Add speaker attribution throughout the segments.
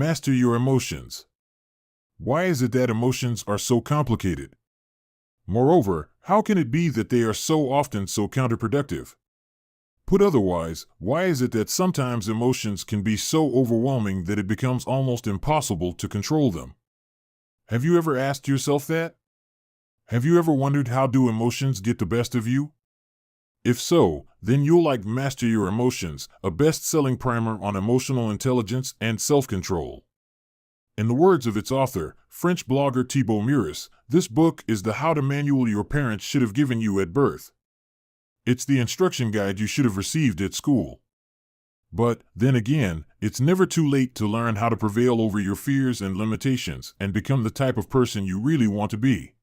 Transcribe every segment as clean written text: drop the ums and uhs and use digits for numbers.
Speaker 1: Master your emotions. Why is it that emotions are so complicated? Moreover, how can it be that they are so often so counterproductive? Put otherwise, why is it that sometimes emotions can be so overwhelming that it becomes almost impossible to control them? Have you ever asked yourself that? Have you ever wondered how do emotions get the best of you? If so, then you'll like Master Your Emotions, a best-selling primer on emotional intelligence and self-control. In the words of its author, French blogger Thibaut Muris, this book is the how-to manual your parents should have given you at birth. It's the instruction guide you should have received at school. But, then again, it's never too late to learn how to prevail over your fears and limitations and become the type of person you really want to be.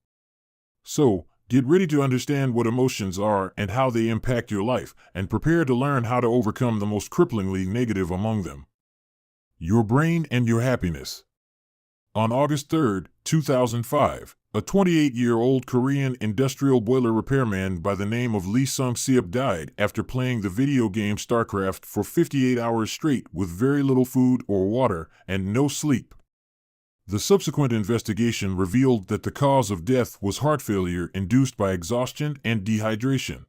Speaker 1: So, get ready to understand what emotions are and how they impact your life, and prepare to learn how to overcome the most cripplingly negative among them. Your brain and your happiness. On August 3, 2005, a 28-year-old Korean industrial boiler repairman by the name of Lee Sung-seop died after playing the video game StarCraft for 58 hours straight with very little food or water and no sleep. The subsequent investigation revealed that the cause of death was heart failure induced by exhaustion and dehydration.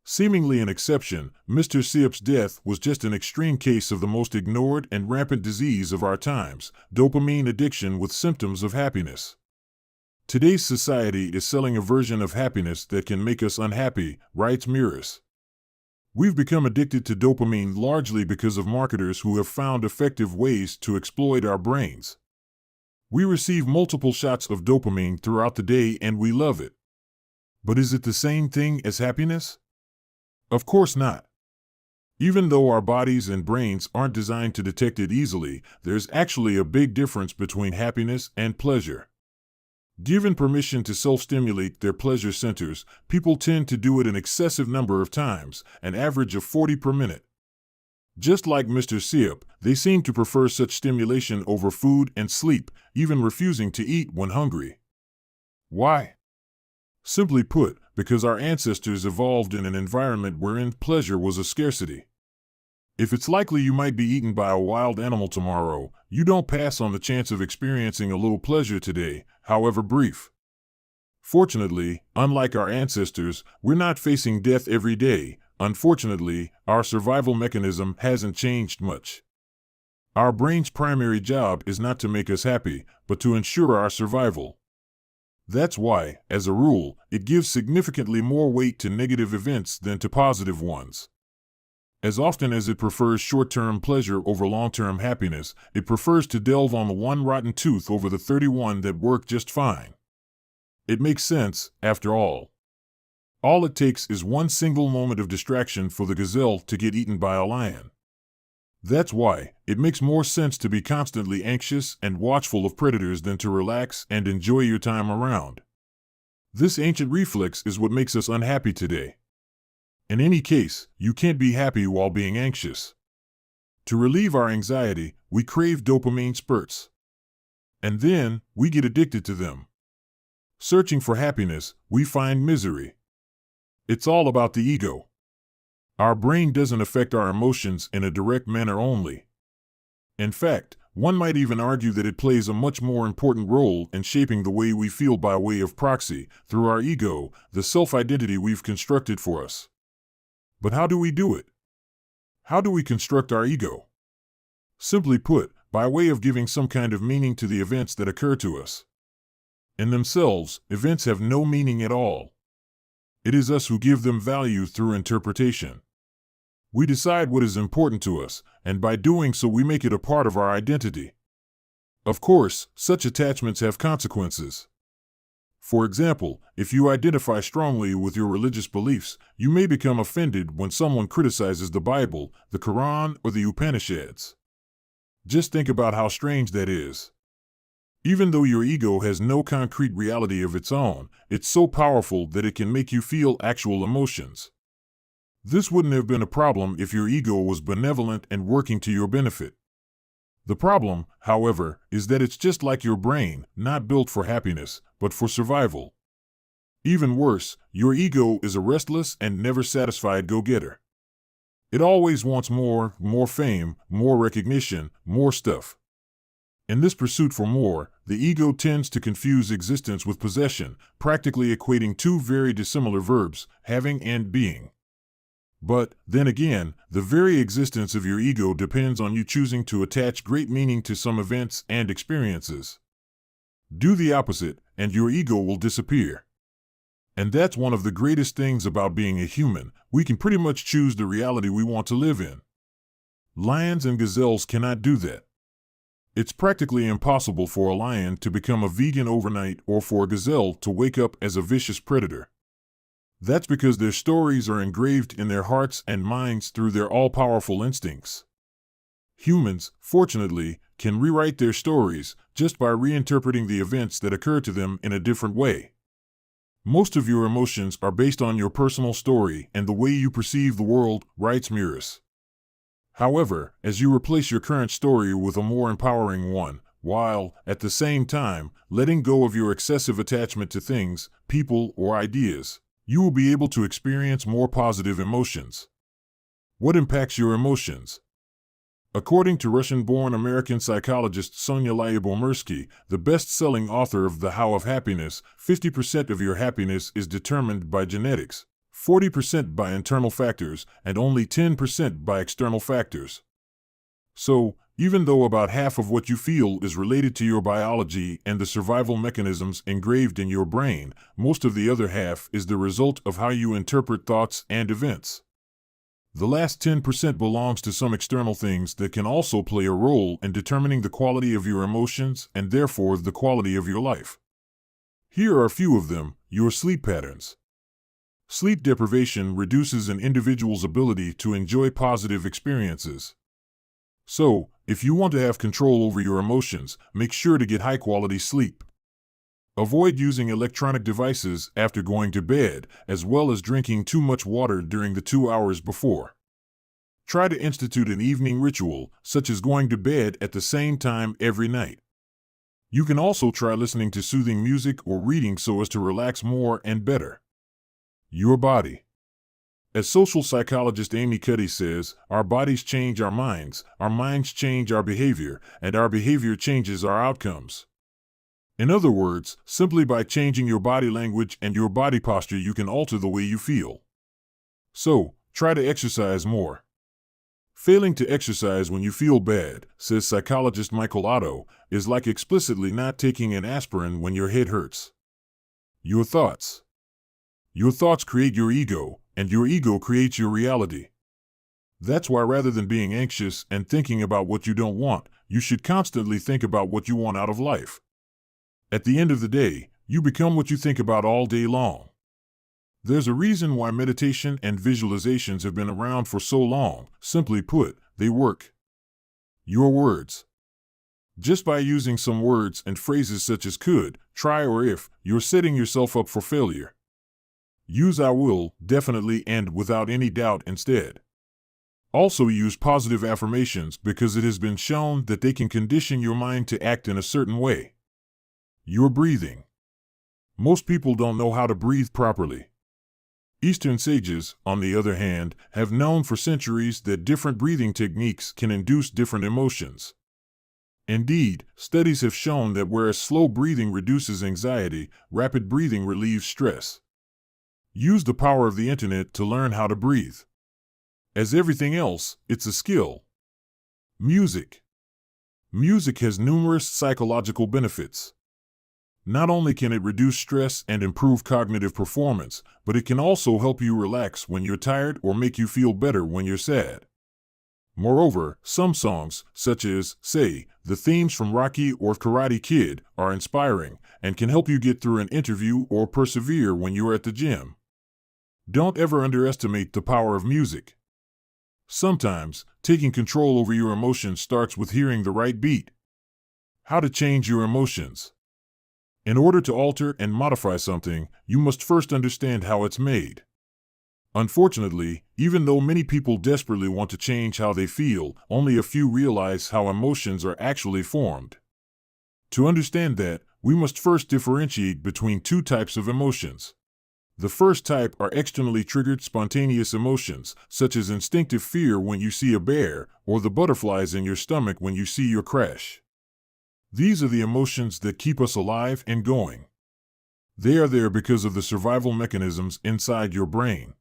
Speaker 1: Seemingly an exception, Mr. Seop's death was just an extreme case of the most ignored and rampant disease of our times, dopamine addiction with symptoms of happiness. Today's society is selling a version of happiness that can make us unhappy, writes Muris. We've become addicted to dopamine largely because of marketers who have found effective ways to exploit our brains. We receive multiple shots of dopamine throughout the day and we love it. But is it the same thing as happiness? Of course not. Even though our bodies and brains aren't designed to detect it easily, there's actually a big difference between happiness and pleasure. Given permission to self-stimulate their pleasure centers, people tend to do it an excessive number of times, an average of 40 per minute. Just like Mr. Seop, they seem to prefer such stimulation over food and sleep, even refusing to eat when hungry. Why? Simply put, because our ancestors evolved in an environment wherein pleasure was a scarcity. If it's likely you might be eaten by a wild animal tomorrow, you don't pass on the chance of experiencing a little pleasure today, however brief. Fortunately, unlike our ancestors, we're not facing death every day. Unfortunately, our survival mechanism hasn't changed much. Our brain's primary job is not to make us happy, but to ensure our survival. That's why, as a rule, it gives significantly more weight to negative events than to positive ones. As often as it prefers short-term pleasure over long-term happiness, it prefers to delve on the one rotten tooth over the 31 that work just fine. It makes sense, after all. All it takes is one single moment of distraction for the gazelle to get eaten by a lion. That's why it makes more sense to be constantly anxious and watchful of predators than to relax and enjoy your time around. This ancient reflex is what makes us unhappy today. In any case, you can't be happy while being anxious. To relieve our anxiety, we crave dopamine spurts. And then, we get addicted to them. Searching for happiness, we find misery. It's all about the ego. Our brain doesn't affect our emotions in a direct manner only. In fact, one might even argue that it plays a much more important role in shaping the way we feel by way of proxy, through our ego, the self-identity we've constructed for us. But how do we do it? How do we construct our ego? Simply put, by way of giving some kind of meaning to the events that occur to us. In themselves, events have no meaning at all. It is us who give them value through interpretation. We decide what is important to us, and by doing so we make it a part of our identity. Of course, such attachments have consequences. For example, if you identify strongly with your religious beliefs, you may become offended when someone criticizes the Bible, the Quran, or the Upanishads. Just think about how strange that is. Even though your ego has no concrete reality of its own, it's so powerful that it can make you feel actual emotions. This wouldn't have been a problem if your ego was benevolent and working to your benefit. The problem, however, is that it's just like your brain, not built for happiness, but for survival. Even worse, your ego is a restless and never satisfied go-getter. It always wants more fame, more recognition, more stuff. In this pursuit for more, the ego tends to confuse existence with possession, practically equating two very dissimilar verbs, having and being. But, then again, the very existence of your ego depends on you choosing to attach great meaning to some events and experiences. Do the opposite, and your ego will disappear. And that's one of the greatest things about being a human. We can pretty much choose the reality we want to live in. Lions and gazelles cannot do that. It's practically impossible for a lion to become a vegan overnight or for a gazelle to wake up as a vicious predator. That's because their stories are engraved in their hearts and minds through their all-powerful instincts. Humans, fortunately, can rewrite their stories just by reinterpreting the events that occur to them in a different way. Most of your emotions are based on your personal story and the way you perceive the world, writes Murris. However, as you replace your current story with a more empowering one, while, at the same time, letting go of your excessive attachment to things, people, or ideas, you will be able to experience more positive emotions. What impacts your emotions? According to Russian-born American psychologist Sonia Lyabomirsky, the best-selling author of The How of Happiness, 50% of your happiness is determined by genetics, 40% by internal factors, and only 10% by external factors. So, even though about half of what you feel is related to your biology and the survival mechanisms engraved in your brain, most of the other half is the result of how you interpret thoughts and events. The last 10% belongs to some external things that can also play a role in determining the quality of your emotions and therefore the quality of your life. Here are a few of them: your sleep patterns. Sleep deprivation reduces an individual's ability to enjoy positive experiences. So, if you want to have control over your emotions, make sure to get high-quality sleep. Avoid using electronic devices after going to bed, as well as drinking too much water during the 2 hours before. Try to institute an evening ritual, such as going to bed at the same time every night. You can also try listening to soothing music or reading so as to relax more and better. Your body. As social psychologist Amy Cuddy says, our bodies change our minds change our behavior, and our behavior changes our outcomes. In other words, simply by changing your body language and your body posture, you can alter the way you feel. So, try to exercise more. Failing to exercise when you feel bad, says psychologist Michael Otto, is like explicitly not taking an aspirin when your head hurts. Your thoughts. Your thoughts create your ego, and your ego creates your reality. That's why rather than being anxious and thinking about what you don't want, you should constantly think about what you want out of life. At the end of the day, you become what you think about all day long. There's a reason why meditation and visualizations have been around for so long. Simply put, they work. Your words. Just by using some words and phrases such as could, try, or if, you're setting yourself up for failure. Use I will, definitely, and without any doubt instead. Also use positive affirmations because it has been shown that they can condition your mind to act in a certain way. Your breathing. Most people don't know how to breathe properly. Eastern sages, on the other hand, have known for centuries that different breathing techniques can induce different emotions. Indeed, studies have shown that whereas slow breathing reduces anxiety, rapid breathing relieves stress. Use the power of the internet to learn how to breathe. As everything else, it's a skill. Music. Music has numerous psychological benefits. Not only can it reduce stress and improve cognitive performance, but it can also help you relax when you're tired or make you feel better when you're sad. Moreover, some songs, such as, say, the themes from Rocky or Karate Kid, are inspiring and can help you get through an interview or persevere when you're at the gym. Don't ever underestimate the power of music. Sometimes, taking control over your emotions starts with hearing the right beat. How to change your emotions. In order to alter and modify something, you must first understand how it's made. Unfortunately, even though many people desperately want to change how they feel, only a few realize how emotions are actually formed. To understand that, we must first differentiate between two types of emotions. The first type are externally triggered spontaneous emotions, such as instinctive fear when you see a bear, or the butterflies in your stomach when you see your crush. These are the emotions that keep us alive and going. They are there because of the survival mechanisms inside your brain.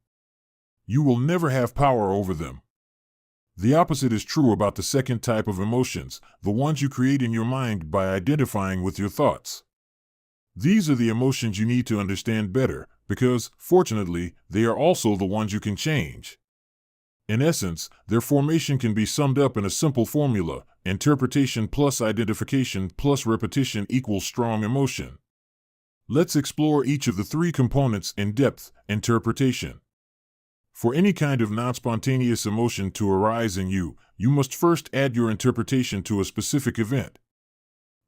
Speaker 1: You will never have power over them. The opposite is true about the second type of emotions, the ones you create in your mind by identifying with your thoughts. These are the emotions you need to understand better, because, fortunately, they are also the ones you can change. In essence, their formation can be summed up in a simple formula: interpretation plus identification plus repetition equals strong emotion. Let's explore each of the three components in depth. Interpretation. For any kind of non-spontaneous emotion to arise in you, you must first add your interpretation to a specific event.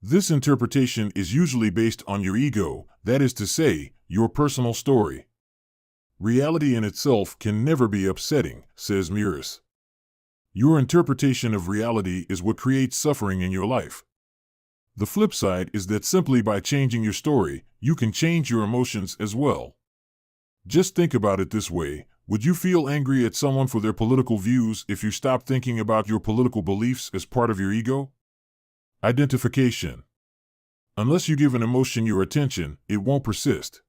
Speaker 1: This interpretation is usually based on your ego, that is to say, your personal story. Reality in itself can never be upsetting, says Murris. Your interpretation of reality is what creates suffering in your life. The flip side is that simply by changing your story, you can change your emotions as well. Just think about it this way: would you feel angry at someone for their political views if you stopped thinking about your political beliefs as part of your ego? Identification. Unless you give an emotion your attention, it won't persist.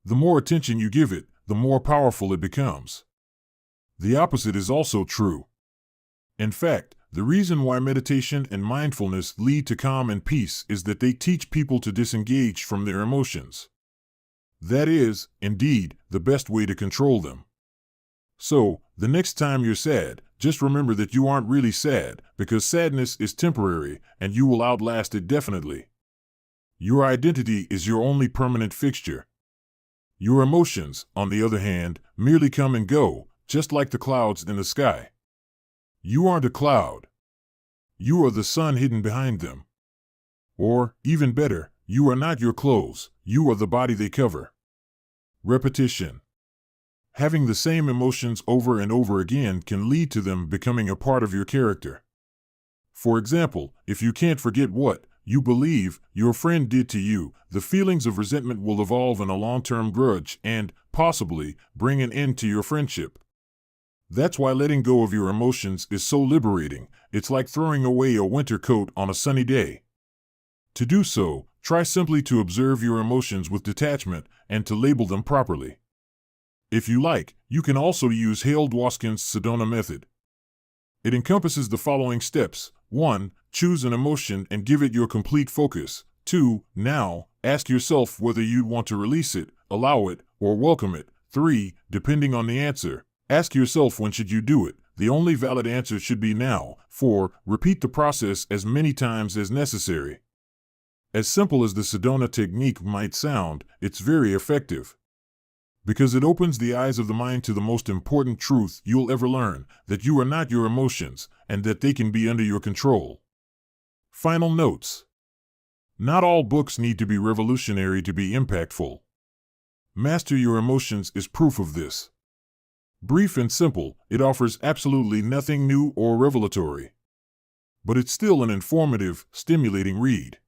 Speaker 1: The more attention you give it, the more powerful it becomes. The opposite is also true. In fact, the reason why meditation and mindfulness lead to calm and peace is that they teach people to disengage from their emotions. That is, indeed, the best way to control them. So, the next time you're sad, just remember that you aren't really sad, because sadness is temporary, and you will outlast it definitely. Your identity is your only permanent fixture. Your emotions, on the other hand, merely come and go, just like the clouds in the sky. You aren't a cloud. You are the sun hidden behind them. Or, even better, you are not your clothes, you are the body they cover. Repetition. Having the same emotions over and over again can lead to them becoming a part of your character. For example, if you can't forget what you believe your friend did to you, the feelings of resentment will evolve in a long-term grudge and, possibly, bring an end to your friendship. That's why letting go of your emotions is so liberating. It's like throwing away a winter coat on a sunny day. To do so, try simply to observe your emotions with detachment and to label them properly. If you like, you can also use Hale Dwoskin's Sedona method. It encompasses the following steps. 1. Choose an emotion and give it your complete focus. 2. Now, ask yourself whether you'd want to release it, allow it, or welcome it. 3. Depending on the answer, ask yourself when should you do it. The only valid answer should be now. 4. Repeat the process as many times as necessary. As simple as the Sedona technique might sound, it's very effective. Because it opens the eyes of the mind to the most important truth you'll ever learn, that you are not your emotions, and that they can be under your control. Final notes. Not all books need to be revolutionary to be impactful. Master Your Emotions is proof of this. Brief and simple, it offers absolutely nothing new or revelatory. But it's still an informative, stimulating read.